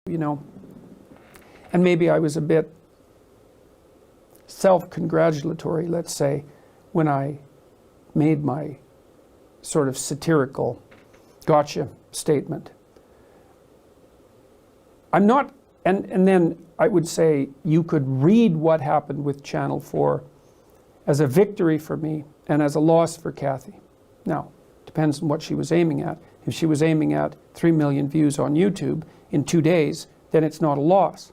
you know. And maybe I was a bit self-congratulatory, let's say, when I made my sort of satirical gotcha statement. I'm not, and then I would say you could read what happened with Channel 4 as a victory for me and as a loss for Kathy. Now, depends on what she was aiming at. If she was aiming at 3 million views on YouTube in 2 days, then it's not a loss.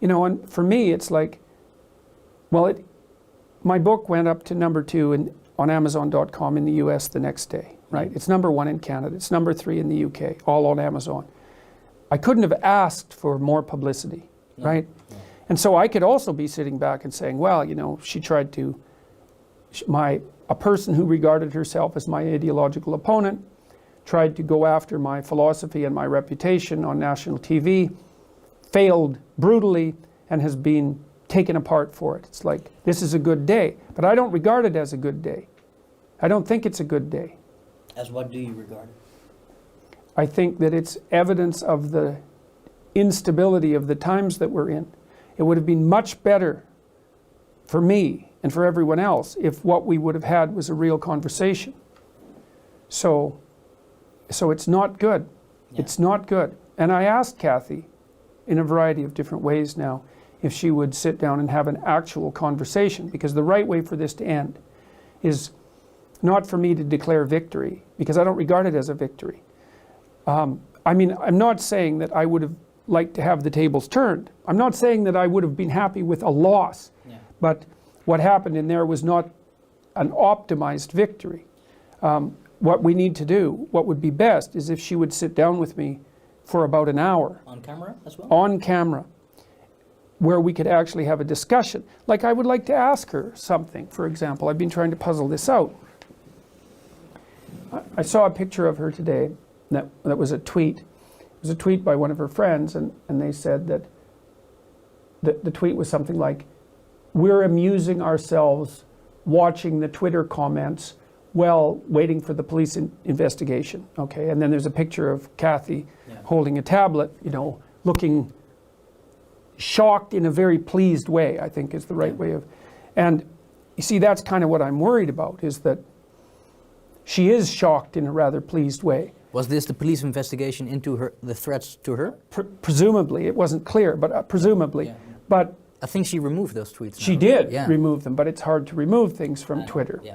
You know, and for me, it's like, well, my book went up to number 2 on Amazon.com in the US the next day, right? It's number 1 in Canada. It's number 3 in the UK, all on Amazon. I couldn't have asked for more publicity, right? No. And so I could also be sitting back and saying, well, you know, she tried to, a person who regarded herself as my ideological opponent tried to go after my philosophy and my reputation on national TV, failed brutally, and has been taken apart for it. It's like, this is a good day, but I don't regard it as a good day. I don't think it's a good day. As what do you regard it? I think that it's evidence of the instability of the times that we're in. It would have been much better for me and for everyone else if what we would have had was a real conversation. So it's not good. Yeah. It's not good. And I asked Kathy in a variety of different ways now if she would sit down and have an actual conversation, because the right way for this to end is not for me to declare victory, because I don't regard it as a victory. I mean, I'm not saying that I would have liked to have the tables turned. I'm not saying that I would have been happy with a loss. Yeah. But what happened in there was not an optimized victory. What we need to do, what would be best, is if she would sit down with me for about an hour. On camera as well? On camera, where we could actually have a discussion. Like, I would like to ask her something, for example. I've been trying to puzzle this out. I saw a picture of her today that was a tweet. It was a tweet by one of her friends, and they said that the tweet was something like, we're amusing ourselves watching the Twitter comments while waiting for the police investigation. Okay, and then there's a picture of Kathy holding a tablet, you know, looking shocked in a very pleased way, I think is the right way of, and you see, that's kind of what I'm worried about, is that she is shocked in a rather pleased way. Was this the police investigation into the threats to her? Presumably, it wasn't clear, but presumably. Yeah. But I think she removed those tweets. She did remove them, but it's hard to remove things from Twitter. Yeah.